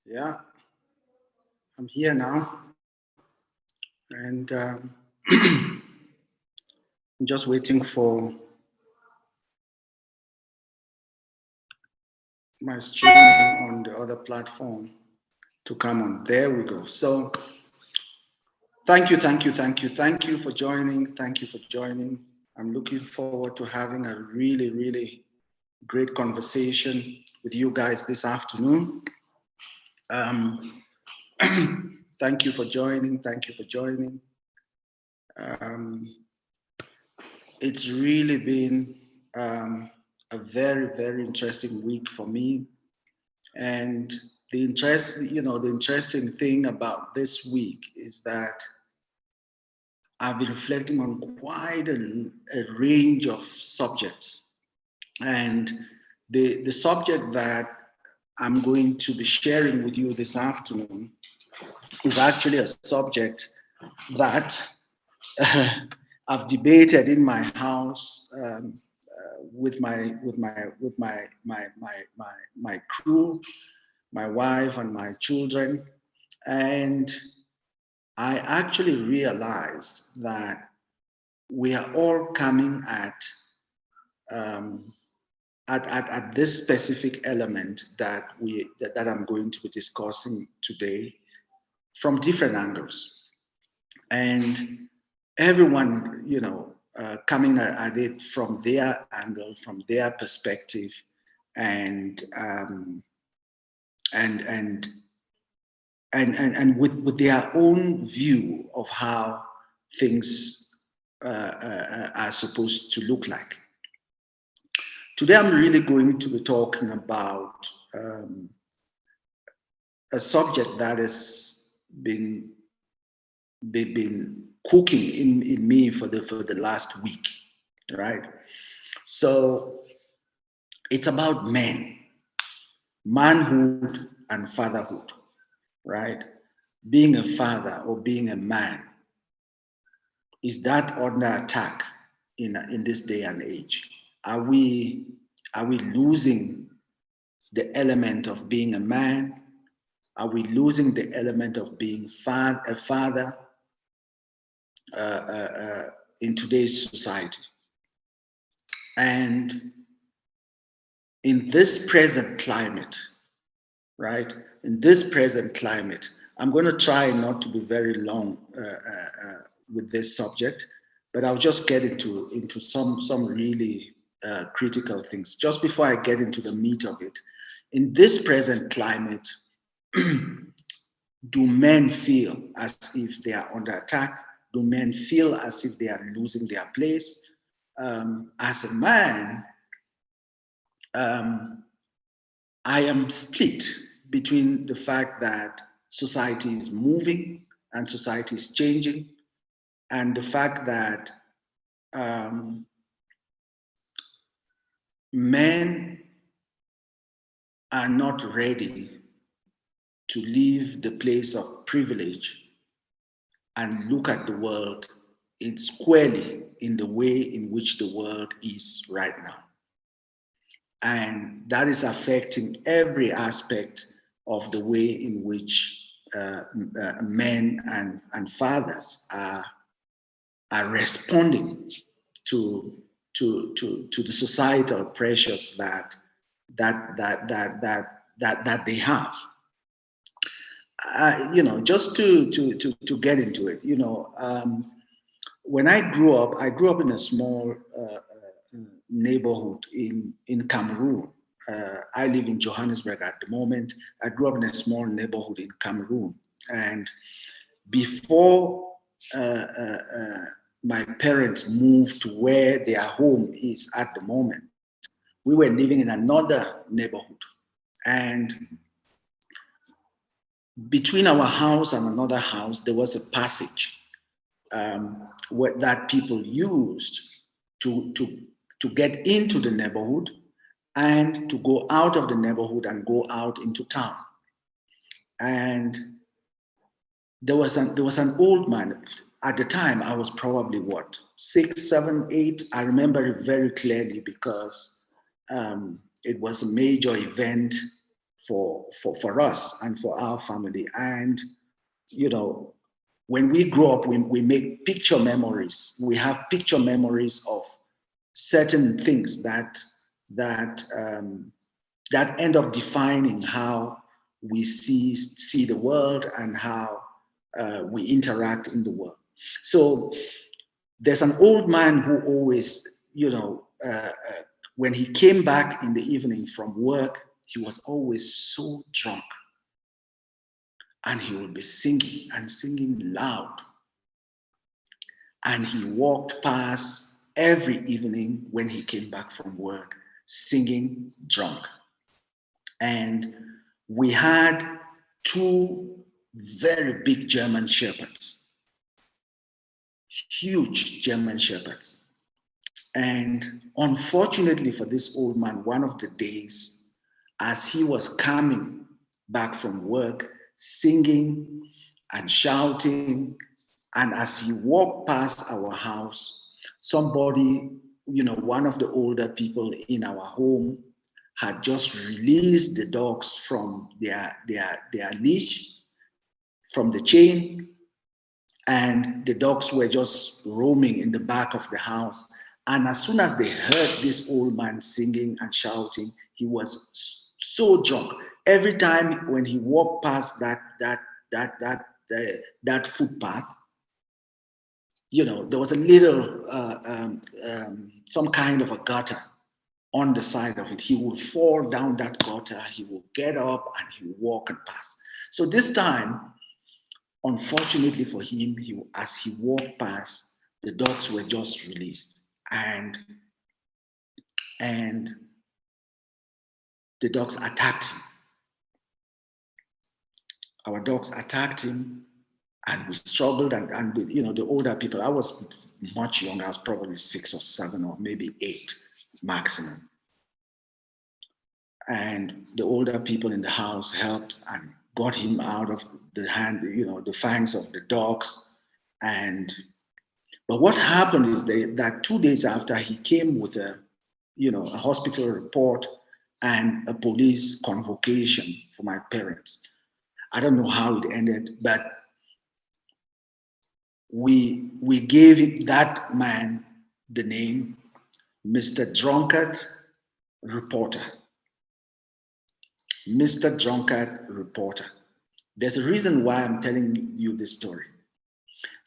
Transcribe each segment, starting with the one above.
Yeah, I'm here now, and I'm just waiting for my streaming on the other platform to come on. There we go. So, thank you for joining. Thank you for joining. I'm looking forward to having a really great conversation with you guys this afternoon. Um, thank you for joining. Thank you for joining. Um, it's really been a very interesting week for me, and the interesting thing about this week is that I've been reflecting on quite a range of subjects, and the subject that I'm going to be sharing with you this afternoon is actually a subject that I've debated in my house with my crew, my wife and my children, and I actually realized that we are all coming um, at this specific element that I'm going to be discussing today from different angles, and everyone, coming at it from their angle, from their perspective, and and and and with their own view of how things are supposed to look like. Today, I'm really going to be talking about a subject that has been been cooking in me for the last week, right? So it's about men, manhood and fatherhood, right? Being a father or being a man, is that under attack in this day and age? Are we are we losing the element of being a man? Are we losing the element of being a father in today's society? And in this present climate, right? In this present climate, I'm going to try not to be very long with this subject, but I'll just get into some really critical things. Just before I get into the meat of it, in this present climate, do men feel as if they are under attack? Do men feel as if they are losing their place? As a man, um, I am split between the fact that society is moving and society is changing, and the fact that um, men are not ready to leave the place of privilege and look at the world in squarely in the way in which the world is right now. And that is affecting every aspect of the way in which men and fathers are responding to, to the societal pressures that they have. Just to get into it, when I grew up in a small neighborhood in Cameroon. I live in Johannesburg at the moment. I grew up in a small neighborhood in Cameroon, and before uh, uh, uh, my parents moved to where their home is at the moment, we were living in another neighborhood, and between our house and another house, there was a passage that people used to, to, to get into the neighborhood and to go out of the neighborhood and go out into town. And there was an old man. At the time, I was probably what, 6, 7, 8. I remember it very clearly because it was a major event for us and for our family. And, you know, when we grow up, we make picture memories. We have picture memories of certain things that end up defining how we see the world and how we interact in the world. So there's an old man who always, you know, when he came back in the evening from work, he was always so drunk. And he would be singing and singing loud. And he walked past every evening when he came back from work, singing drunk. And we had two very big German shepherds, huge German shepherds. And unfortunately for this old man, one of the days, as he was coming back from work, singing and shouting, and as he walked past our house, somebody, you know, one of the older people in our home had just released the dogs from their leash, from the chain, and the dogs were just roaming in the back of the house. And as soon as they heard this old man singing and shouting, he was so drunk. Every time when he walked past that footpath, you know, there was a little some kind of a gutter on the side of it. He would fall down that gutter, he would get up and he would walk and pass. So this time, unfortunately for him, as he walked past, the dogs were just released, and the dogs attacked him. Our dogs attacked him, and we struggled. And you know, the older people, I was much younger. I was probably 6 or 7 or maybe 8 maximum. And the older people in the house helped and got him out of the hand, you know, the fangs of the dogs. But what happened is that 2 days after, he came with a hospital report and a police convocation for my parents. I don't know how it ended, but we gave that man the name Mr. Drunkard Reporter. Mr. Drunkard Reporter. There's a reason why I'm telling you this story.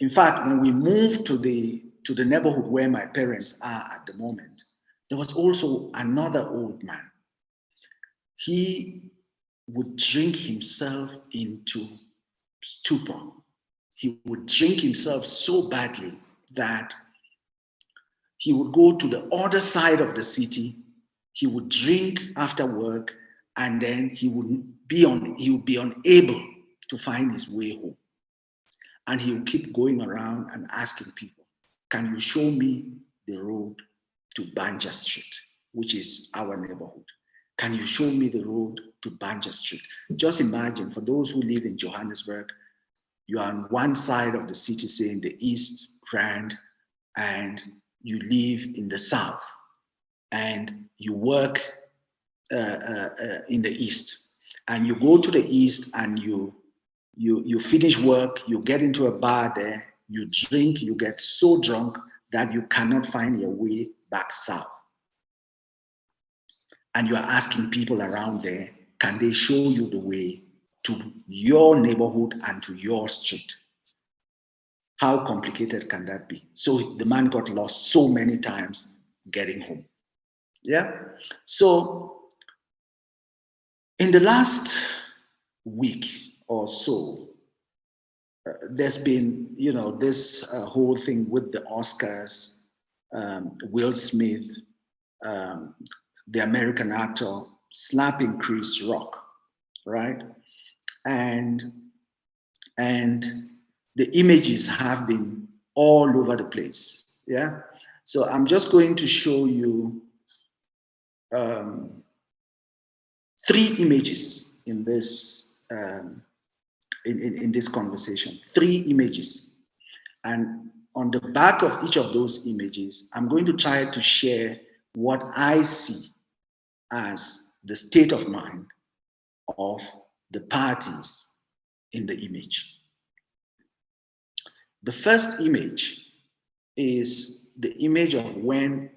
In fact, when we moved to the neighborhood where my parents are at the moment, there was also another old man. He would drink himself into stupor. He would drink himself so badly that he would go to the other side of the city. He would drink after work, and then he would be unable to find his way home. And he would keep going around and asking people, can you show me the road to Banja Street, which is our neighborhood? Can you show me the road to Banja Street? Just imagine, for those who live in Johannesburg, you are on one side of the city, say in the East Rand, and you live in the South, and you work in the East, and you go to the East and you finish work, you get into a bar there, you drink, you get so drunk that you cannot find your way back south. And you are asking people around there, can they show you the way to your neighborhood and to your street? How complicated can that be? So the man got lost so many times getting home. Yeah. So in the last week or so, there's been, this whole thing with the Oscars, Will Smith, the American actor, slapping Chris Rock, right? And the images have been all over the place, yeah? So I'm just going to show you 3 images in this in this conversation. 3 images, and on the back of each of those images, I'm going to try to share what I see as the state of mind of the parties in the image. The first image is the image of when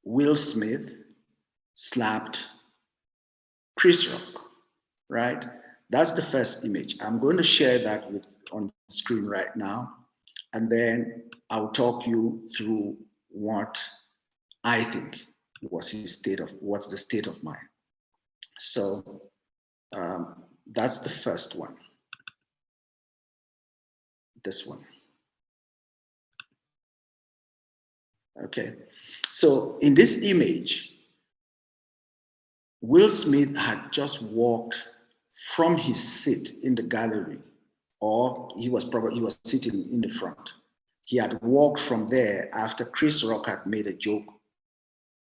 Will Smith slapped Chris Rock, right? That's the first image. I'm going to share that on the screen right now, and then I'll talk you through what I think was what's the state of mind. So that's the first one. This one. Okay, so in this image, Will Smith had just walked from his seat in the gallery, or he was sitting in the front. He had walked from there after Chris Rock had made a joke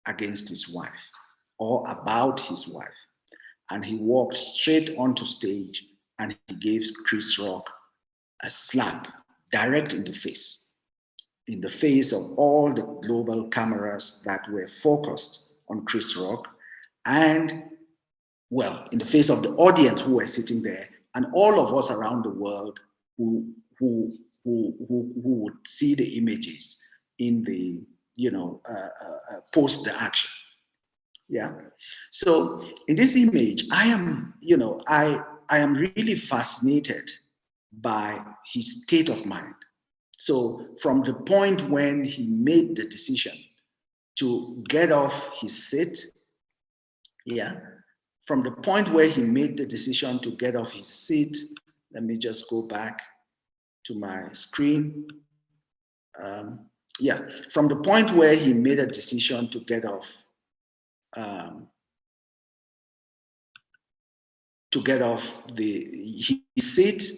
against his wife or about his wife. And he walked straight onto stage and he gave Chris Rock a slap direct in the face of all the global cameras that were focused on Chris Rock, and well, in the face of the audience who were sitting there, and all of us around the world who would see the images in the post the action. Yeah. So in this image, I am really fascinated by his state of mind. So from the point when he made the decision to get off his seat, yeah, from the point where he made the decision to get off his seat, let me just go back to my screen. Yeah, from the point where he made a decision to get off his seat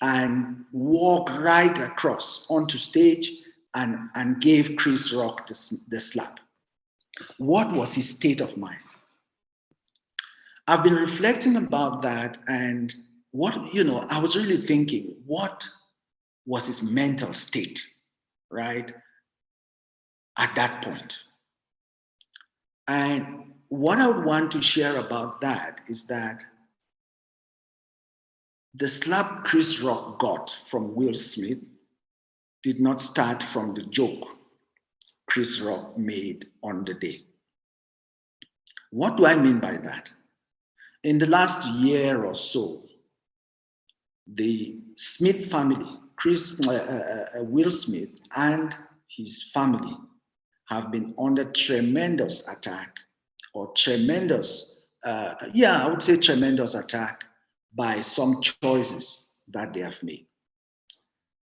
and walk right across onto stage and gave Chris Rock the slap. What was his state of mind? I've been reflecting about that, and I was really thinking, what was his mental state, right, at that point? And what I would want to share about that is that the slap Chris Rock got from Will Smith did not start from the joke Chris Rock made on the day. What do I mean by that? In the last year or so, the Smith family, Will Smith and his family have been under tremendous attack, or tremendous attack by some choices that they have made.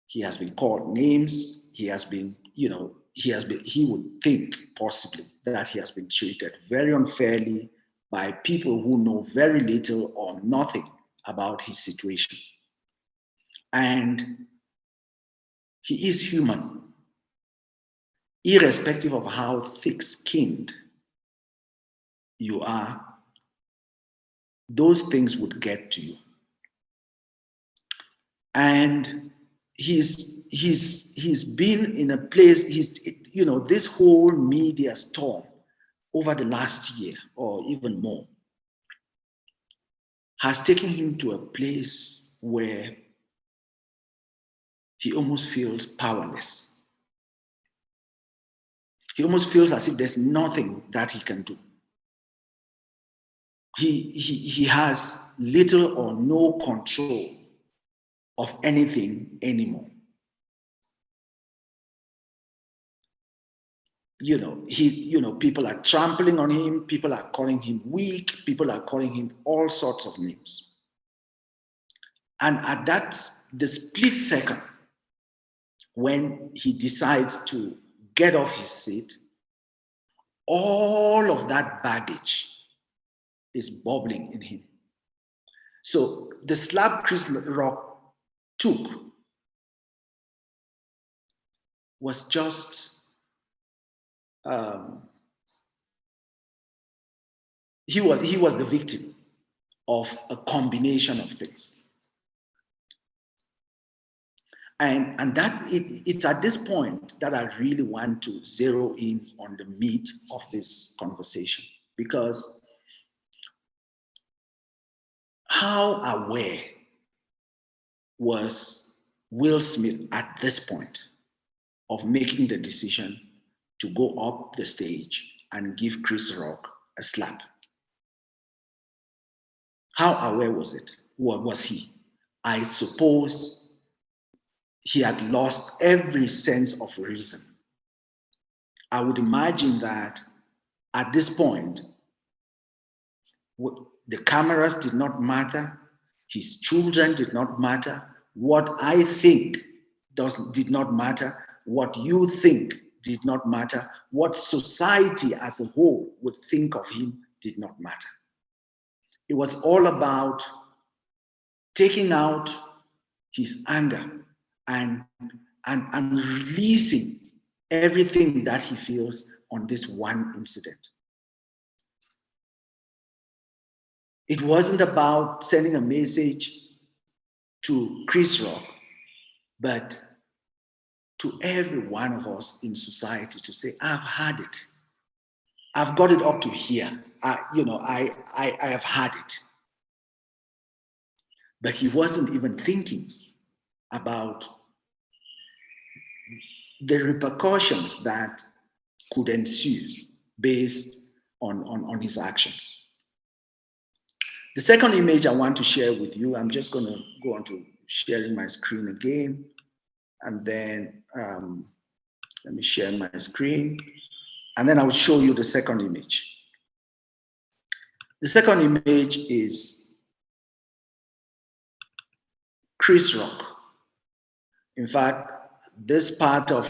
He has been called names. He would think possibly that he has been treated very unfairly by people who know very little or nothing about his situation. And he is human. Irrespective of how thick-skinned you are, those things would get to you. And he's been in a place, this whole media storm over the last year or even more has taken him to a place where he almost feels powerless. He almost feels as if there's nothing that he can do. He has little or no control of anything anymore. People are trampling on him, people are calling him weak, people are calling him all sorts of names. And at the split second, when he decides to get off his seat, all of that baggage is bubbling in him. So the slap Chris Rock took was just he was the victim of a combination of things. And that it's at this point that I really want to zero in on the meat of this conversation, because how aware was Will Smith at this point of making the decision to go up the stage and give Chris Rock a slap? How aware was it? What was he? I suppose he had lost every sense of reason. I would imagine that at this point, the cameras did not matter, his children did not matter, what I think did not matter, what you think did not matter, what society as a whole would think of him did not matter. It was all about taking out his anger and releasing everything that he feels on this one incident. It wasn't about sending a message to Chris Rock, but to every one of us in society to say, I've had it. I've got it up to here. I have had it. But he wasn't even thinking about the repercussions that could ensue based on his actions. The second image I want to share with you, I'm just going to go on to sharing my screen again. And then let me share my screen. And then I will show you the second image. The second image is Chris Rock. In fact, this part of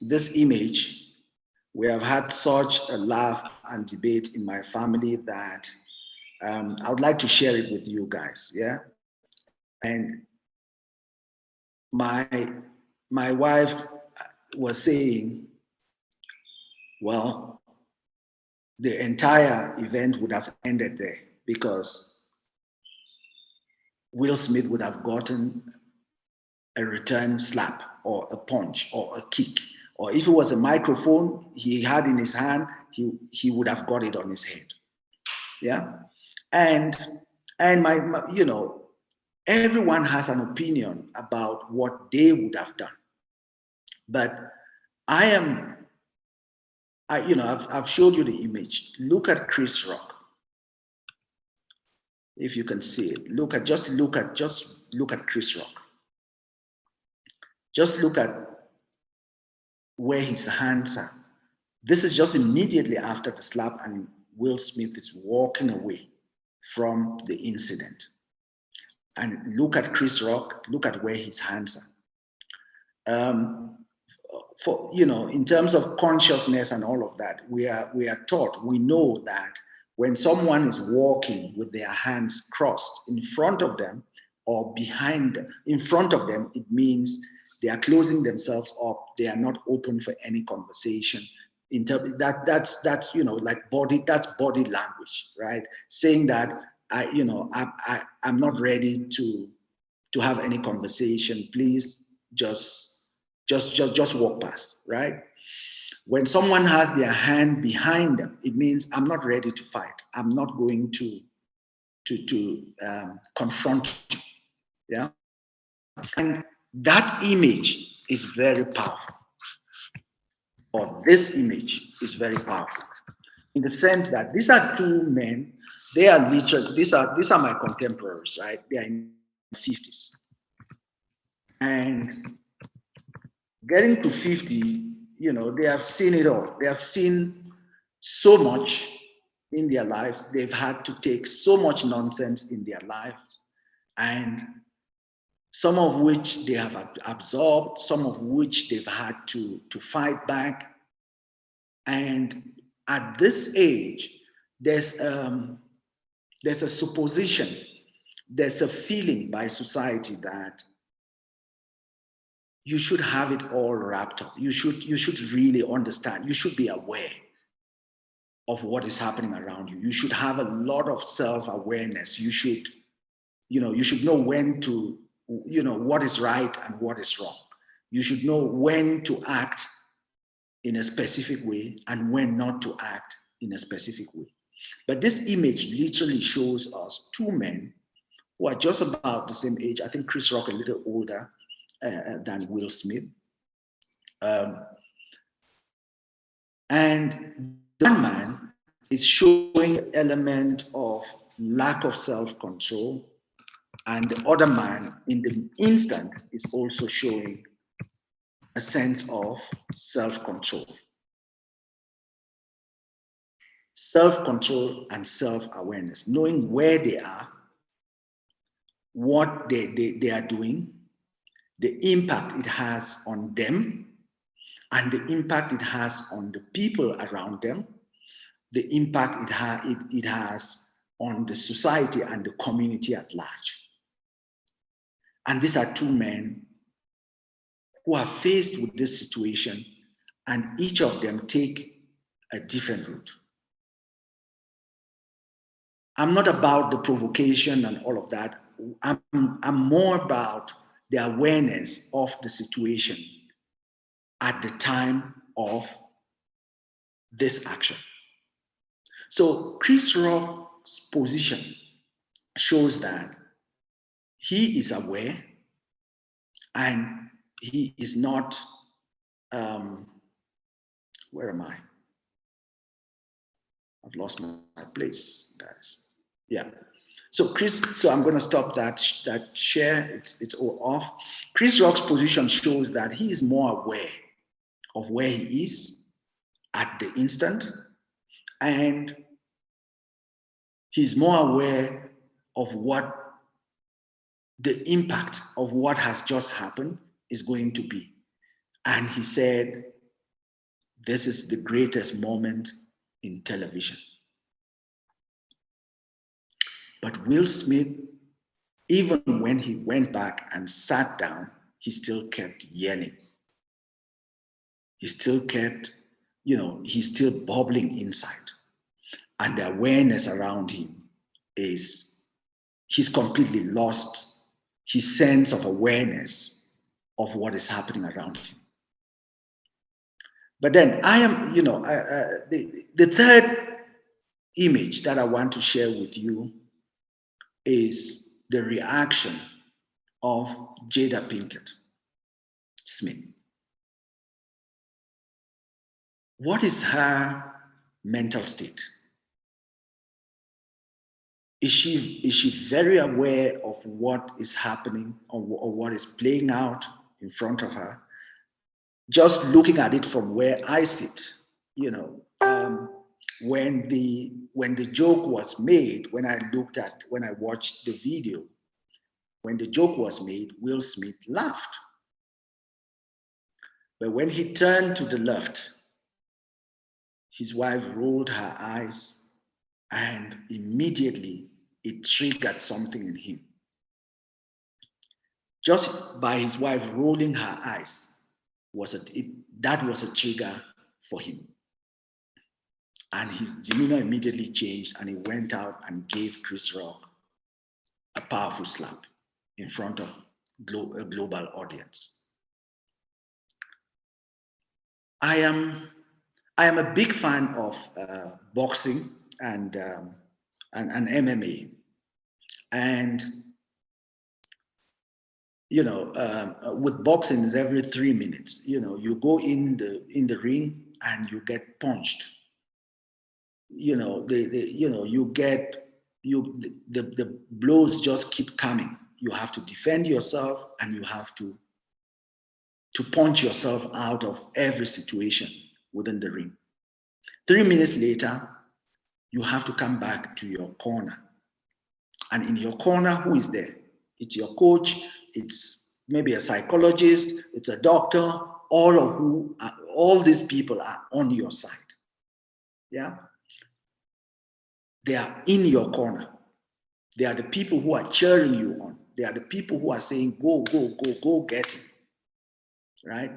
this image, we have had such a laugh and debate in my family that I would like to share it with you guys, yeah? And my wife was saying, well, the entire event would have ended there because Will Smith would have gotten a return slap or a punch or a kick. Or if it was a microphone he had in his hand, he would have got it on his head. Yeah. And my you know, everyone has an opinion about what they would have done. But I've showed you the image. Look at Chris Rock. If you can see it, just look at Chris Rock. Just look at where his hands are. This is just immediately after the slap, and Will Smith is walking away from the incident. And look at Chris Rock, look at where his hands are. In terms of consciousness and all of that, we are taught, we know that when someone is walking with their hands crossed in front of them or in front of them, it means they are closing themselves up. They are not open for any conversation. That's body language, right? Saying that I'm not ready to have any conversation. Please just walk past, right? When someone has their hand behind them, it means I'm not ready to fight. I'm not going to confront you. Yeah, and that image is very powerful. Or this image is very powerful in the sense that these are two men. They are literally, these are my contemporaries, right? They are in their 50s. And getting to 50, they have seen it all. They have seen so much in their lives. They've had to take so much nonsense in their lives, and some of which they have absorbed, some of which they've had to fight back. And at this age, there's a supposition, there's a feeling by society that you should have it all wrapped up. You should really understand. You should be aware of what is happening around you. You should have a lot of self-awareness. You should know when to, what is right and what is wrong. You should know when to act in a specific way and when not to act in a specific way. But this image literally shows us two men who are just about the same age. I think Chris Rock a little older than Will Smith. And the one man is showing an element of lack of self-control, and the other man in the instant is also showing a sense of self-control. Self-control and self-awareness, knowing where they are, what they are doing, the impact it has on them, and the impact it has on the people around them, the impact it has on the society and the community at large. And these are two men who are faced with this situation, and each of them take a different route. I'm not about the provocation and all of that. I'm more about the awareness of the situation at the time of this action. So Chris Rock's position shows that he is aware and he is not, where am I? I've lost my place, guys. Yeah. So I'm going to stop that share. It's all off. Chris Rock's position shows that he is more aware of where he is at the instant, and he's more aware of what the impact of what has just happened is going to be. And he said, this is the greatest moment in television. But Will Smith, even when he went back and sat down, he still kept yelling. He still kept, he's still bubbling inside. And the awareness around him is, he's completely lost his sense of awareness of what is happening around him. But then I am, the third image that I want to share with you is the reaction of Jada Pinkett Smith. What is her mental state? Is she very aware of what is happening or what is playing out in front of her? Just looking at it from where I sit, when the joke was made, when I watched the video, when the joke was made, Will Smith laughed. But when he turned to the left, his wife rolled her eyes, and immediately it triggered something in him. Just by his wife rolling her eyes, that was a trigger for him. And his demeanor immediately changed, and he went out and gave Chris Rock a powerful slap in front of a global audience. I am a big fan of boxing and MMA, and with boxing is every 3 minutes. You go in the ring and you get punched. The blows just keep coming. You have to defend yourself, and you have to punch yourself out of every situation within the ring. 3 minutes later, you have to come back to your corner. And in your corner, who is there? It's your coach, it's maybe a psychologist, it's a doctor, all these people are on your side. Yeah? They are in your corner. They are the people who are cheering you on. They are the people who are saying, go, go, go, go get him. Right?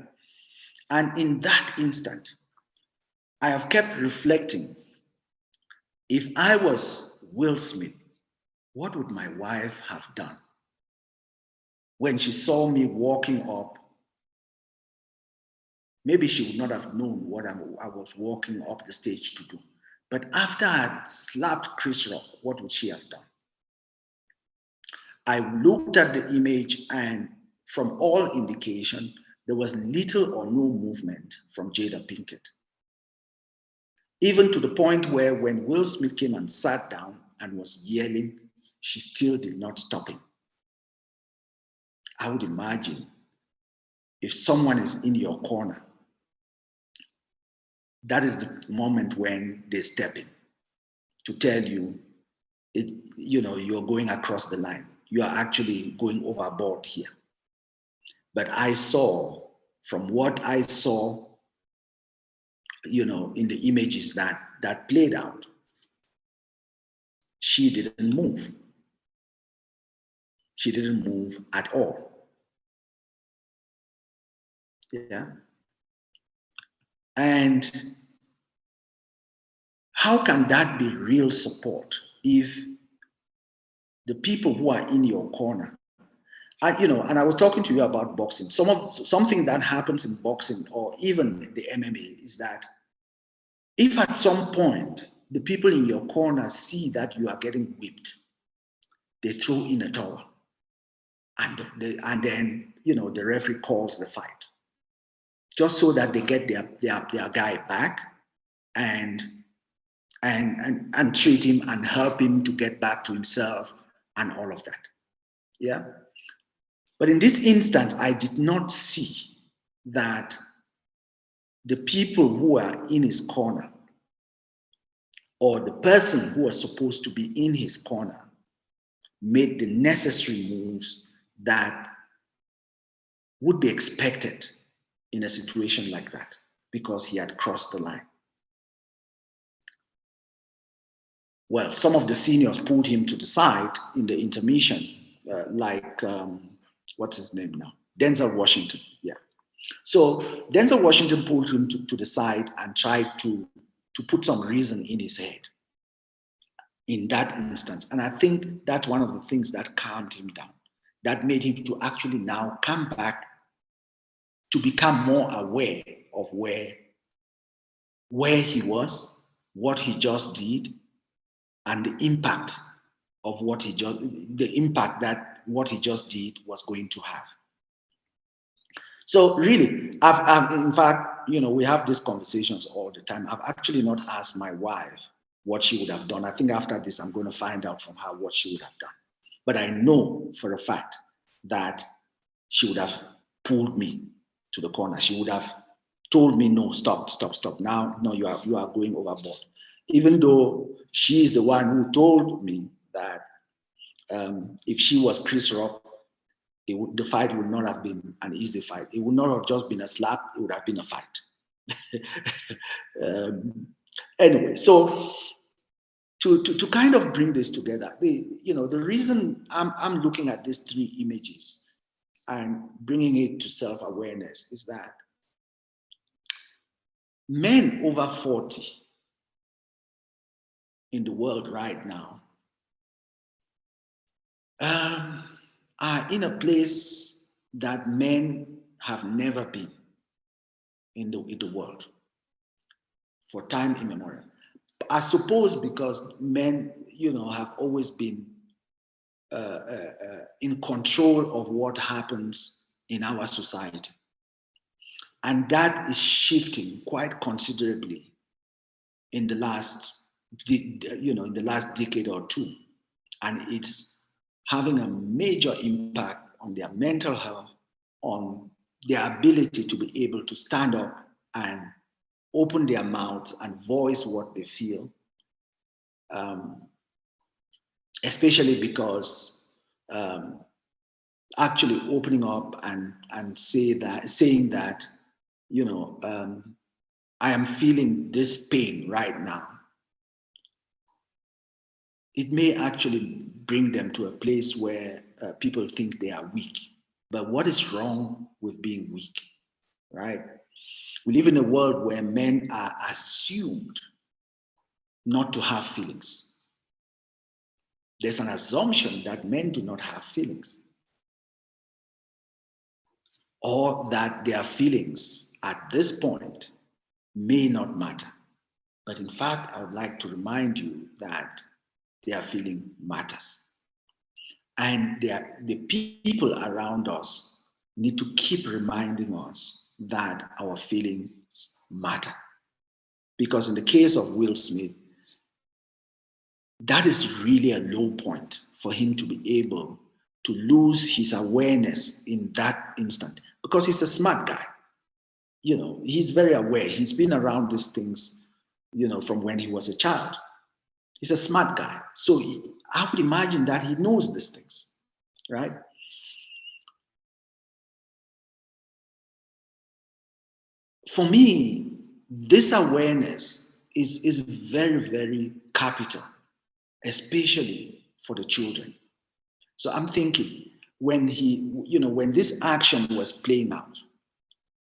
And in that instant, I have kept reflecting, if I was Will Smith, what would my wife have done when she saw me walking up? Maybe she would not have known what I was walking up the stage to do, But after I had slapped Chris Rock, what would she have done? I looked at the image, and from all indication, there was little or no movement from Jada Pinkett. Even to the point where when Will Smith came and sat down and was yelling, she still did not stop him. I would imagine if someone is in your corner, that is the moment when they step in to tell you, you're going across the line. You are actually going overboard here. But I saw, from what I saw, in the images that played out, she didn't move. She didn't move at all. Yeah. And how can that be real support if the people who are in your corner, and I was talking to you about boxing. Something that happens in boxing or even the MMA is that if at some point the people in your corner see that you are getting whipped, they throw in a towel, and then the referee calls the fight, just so that they get their guy back and treat him and help him to get back to himself and all of that. Yeah. But in this instance, I did not see that the people who are in his corner, or the person who was supposed to be in his corner, made the necessary moves that would be expected in a situation like that, because he had crossed the line. Well, some of the seniors pulled him to the side in the intermission, like, what's his name now? Denzel Washington, yeah. So Denzel Washington pulled him to the side and tried to put some reason in his head in that instance. And I think that's one of the things that calmed him down, that made him to actually now come back to become more aware of where he was, what he just did, and the impact of what he just did was going to have. So really, I've in fact, we have these conversations all the time. I've actually not asked my wife what she would have done. I think after this, I'm going to find out from her what she would have done. But I know for a fact that she would have pulled me to the corner. She would have told me, no, stop. Now, no, you are going overboard. Even though she is the one who told me that if she was Chris Rock, the fight would not have been an easy fight. It would not have just been a slap. It would have been a fight. Anyway, so to kind of bring this together, the reason I'm looking at these three images and bringing it to self-awareness is that men over 40 in the world right now are in a place that men have never been in the world for time immemorial. I suppose because men, have always been in control of what happens in our society. And that is shifting quite considerably in the last decade or two. And it's having a major impact on their mental health, on their ability to be able to stand up and open their mouths and voice what they feel, especially because actually opening up and saying that, I am feeling this pain right now, it may actually bring them to a place where people think they are weak. But what is wrong with being weak, right? We live in a world where men are assumed not to have feelings. There's an assumption that men do not have feelings, or that their feelings at this point may not matter. But in fact, I would like to remind you that their feeling matters. And the people around us need to keep reminding us that our feelings matter. Because in the case of Will Smith, that is really a low point for him to be able to lose his awareness in that instant, because he's a smart guy. You know, he's very aware. He's been around these things, you know, from when he was a child. He's a smart guy. So I would imagine that he knows these things, right? For me, this awareness is very, very capital, especially for the children. So I'm thinking, when when this action was playing out,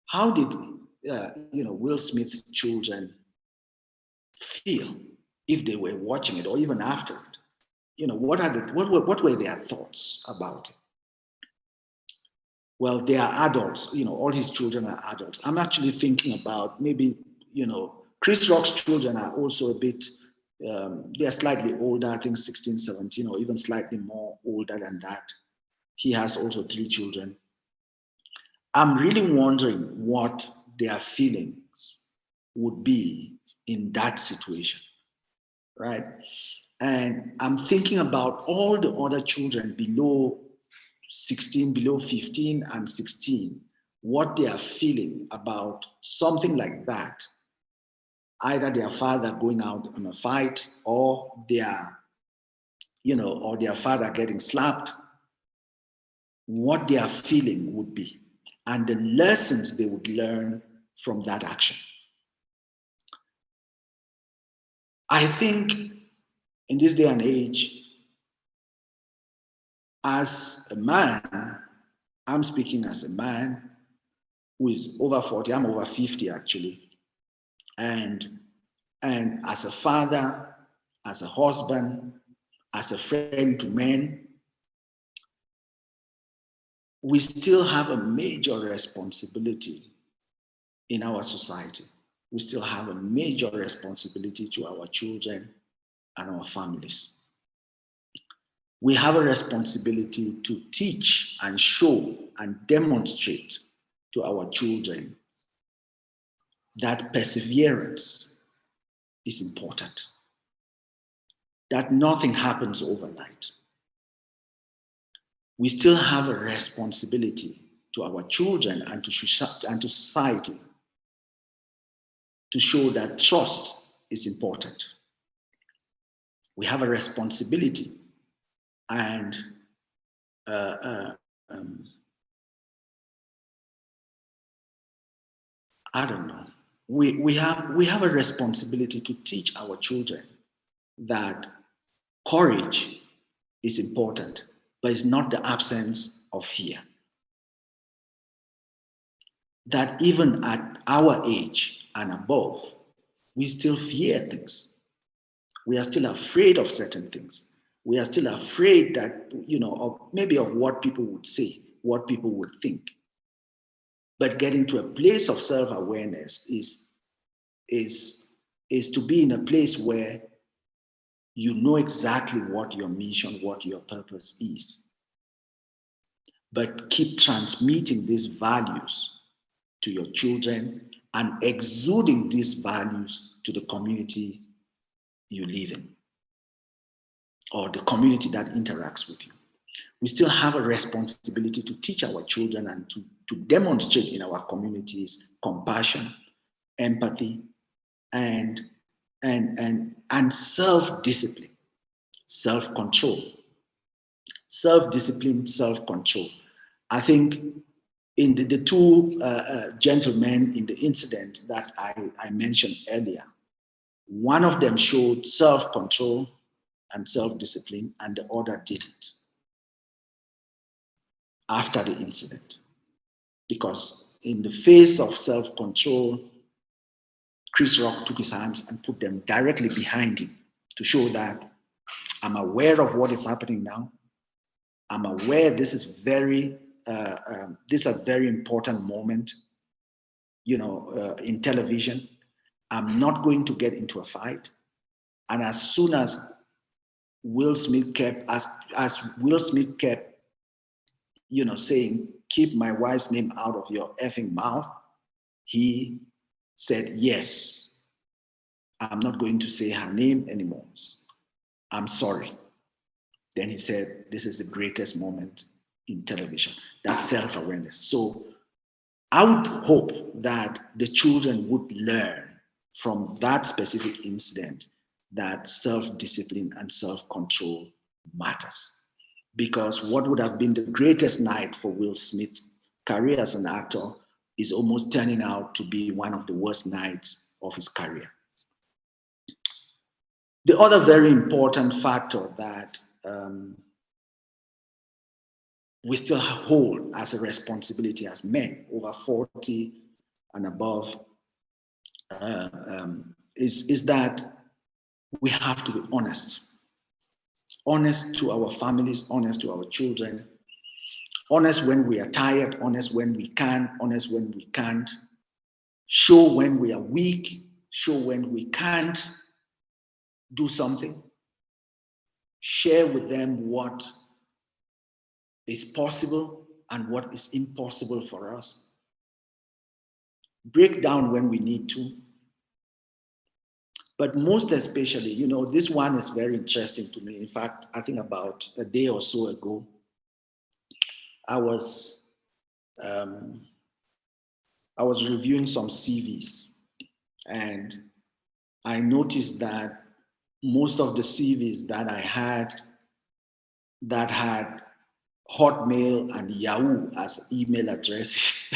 how did Will Smith's children feel if they were watching it, or even after it? You know, what were their thoughts about it? Well, they are adults. You know, all his children are adults. I'm actually thinking about maybe, Chris Rock's children are also a bit, they're slightly older, I think 16, 17, or even slightly more older than that. He has also 3 children. I'm really wondering what their feelings would be in that situation, right? And I'm thinking about all the other children below 16, below 15 and 16, what they are feeling about something like that. Either their father going out on a fight, or or their father getting slapped, what their feeling would be, and the lessons they would learn from that action. I think in this day and age, as a man, I'm speaking as a man who is over 40, I'm over 50 actually, and as a father, as a husband, as a friend to men, we still have a major responsibility in our society. We still have a major responsibility to our children and our families. We have a responsibility to teach and show and demonstrate to our children that perseverance is important, that nothing happens overnight. We still have a responsibility to our children and to society to show that trust is important. We have a responsibility, and I don't know. We have a responsibility to teach our children that courage is important, but it's not the absence of fear. That even at our age and above, we still fear things. We are still afraid of certain things. We are still afraid that, maybe of what people would say, what people would think. But getting to a place of self-awareness is to be in a place where you know exactly what your mission, what your purpose is. But keep transmitting these values to your children and exuding these values to the community you live in, or the community that interacts with you. We still have a responsibility to teach our children and to demonstrate in our communities compassion, empathy, and self-discipline, self-control. Self-discipline, self-control. I think in the 2 gentlemen in the incident that I mentioned earlier, one of them showed self-control and self-discipline, and the other didn't after the incident. Because in the face of self-control, Chris Rock took his hands and put them directly behind him to show that I'm aware of what is happening now. I'm aware this is this is a very important moment, in television. I'm not going to get into a fight. And as soon as Will Smith kept, as Will Smith kept, saying, keep my wife's name out of your effing mouth, he said, yes, I'm not going to say her name anymore. I'm sorry. Then he said, this is the greatest moment in television, that self-awareness. So I would hope that the children would learn from that specific incident that self-discipline and self-control matters. Because what would have been the greatest night for Will Smith's career as an actor is almost turning out to be one of the worst nights of his career. The other very important factor that we still hold as a responsibility as men over 40 and above is that we have to be honest. Honest to our families, honest to our children, honest when we are tired, honest when we can, honest when we can't, show when we are weak, show when we can't do something, share with them what is possible and what is impossible for us, break down when we need to. But most especially, this one is very interesting to me. In fact, I think about a day or so ago, I was reviewing some CVs, and I noticed that most of the CVs that I had that had Hotmail and Yahoo as email addresses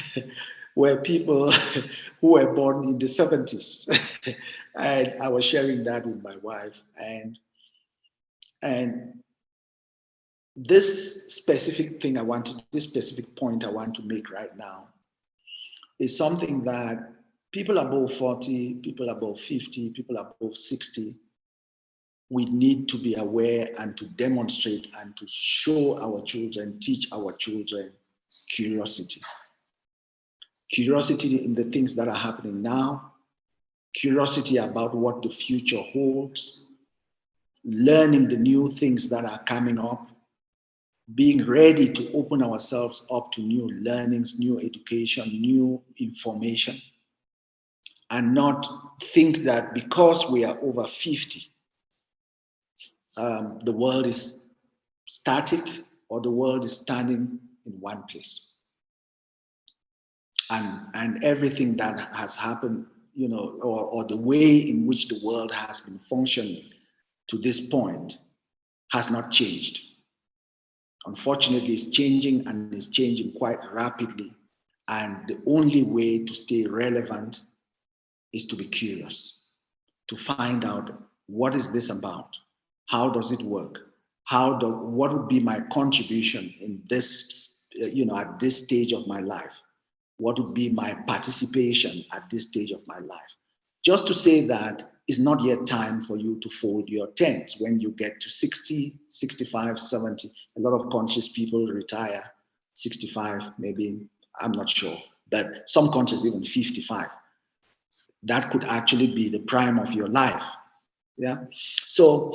were people who were born in the 70s. And I was sharing that with my wife. And this specific point I want to make right now is something that people above 40, people above 50, people above 60, we need to be aware and to demonstrate and to show our children, teach our children curiosity. Curiosity in the things that are happening now, curiosity about what the future holds, learning the new things that are coming up, being ready to open ourselves up to new learnings, new education, new information, and not think that because we are over 50, the world is static or the world is standing in one place. And everything that has happened, or the way in which the world has been functioning to this point has not changed. Unfortunately, it's changing, and it's changing quite rapidly. And the only way to stay relevant is to be curious, to find out, what is this about? How does it work? What would be my contribution in this, at this stage of my life? What would be my participation at this stage of my life? Just to say that it's not yet time for you to fold your tent when you get to 60, 65, 70. A lot of countries, people retire 65, maybe, I'm not sure, but some countries even 55. That could actually be the prime of your life. Yeah. So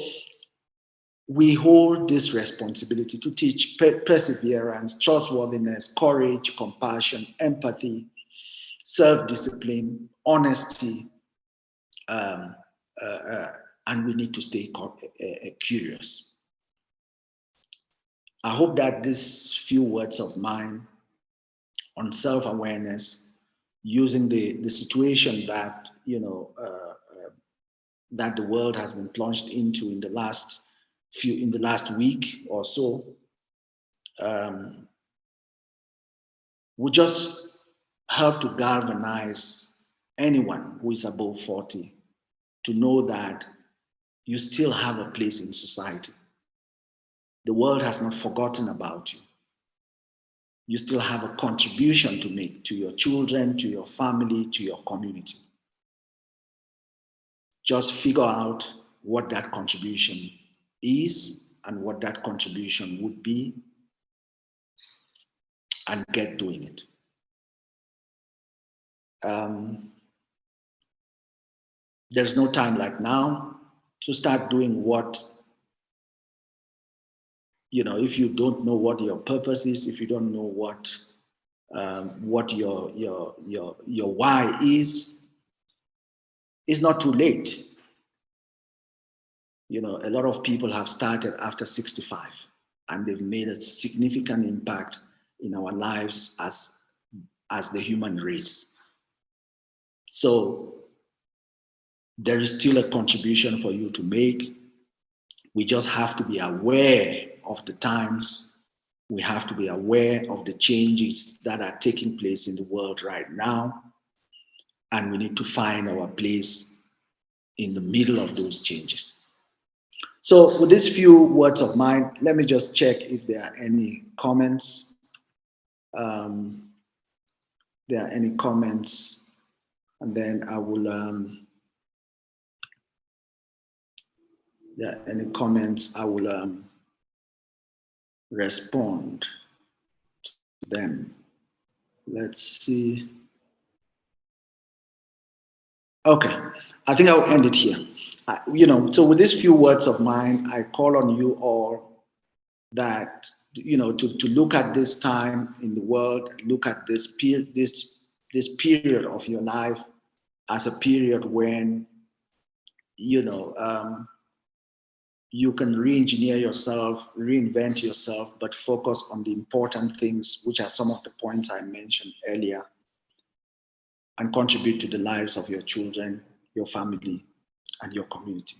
we hold this responsibility to teach perseverance, trustworthiness, courage, compassion, empathy, self-discipline, honesty, and we need to stay curious. I hope that these few words of mine on self-awareness, using the situation that that the world has been plunged into in the last week or so, will just help to galvanize anyone who is above 40 to know that you still have a place in society. The world has not forgotten about you. You still have a contribution to make to your children, to your family, to your community. Just figure out what that contribution is and what that contribution would be, and get doing it. There's no time like now to start doing what, if you don't know what your purpose is, if you don't know what your why is, it's not too late. A lot of people have started after 65 and they've made a significant impact in our lives as the human race. So there is still a contribution for you to make. We just have to be aware of the times. We have to be aware of the changes that are taking place in the world right now. And we need to find our place in the middle of those changes. So with these few words of mine, let me just check if there are any comments. There are any comments, and then I will, there are any comments, I will respond to them. Let's see. Okay, I think I'll end it here. So with these few words of mine, I call on you all that, to look at this time in the world, look at this period of your life as a period when, you can re-engineer yourself, reinvent yourself, but focus on the important things, which are some of the points I mentioned earlier, and contribute to the lives of your children, your family, and your community.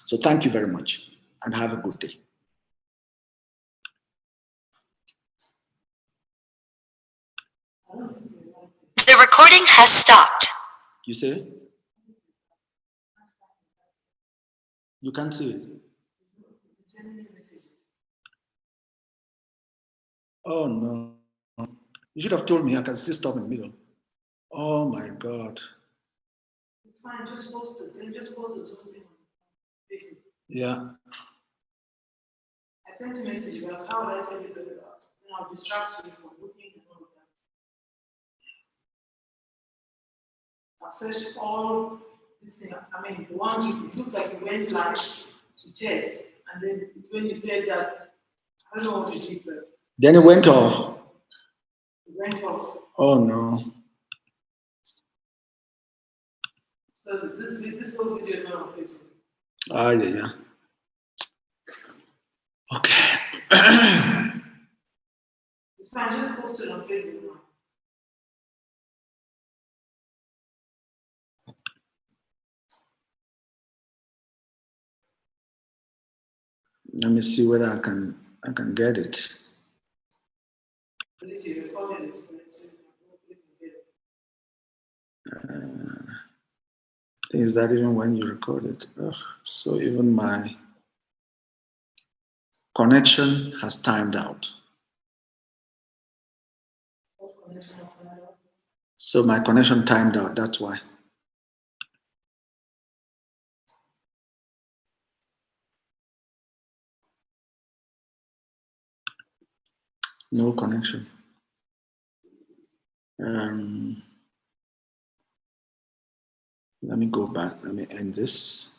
So thank you very much, and have a good day. The recording has stopped. You say? You can't see it. Oh no. You should have told me. I can still stop in the middle. Oh my God. It's fine, just post it. Then just post the Zoom thing on Facebook. Yeah. I sent a message about how would I tell you that about? Then I'll distract you from looking and all of that. I've searched all this thing. I mean, the ones you look like you went live to test, and then it's when you said that, I don't know what you did, but. Then it went off. It went off. Oh no. So this whole video is not on Facebook. Ah, yeah. Okay. It's fine, just post it on Facebook now. Let me see whether I can get it. At least you recorded it, so you can get it. Is that even when you record it? Ugh. So even my connection has timed out. What connection has timed out? So my connection timed out, that's why. No connection. Let me go back. Let me end this.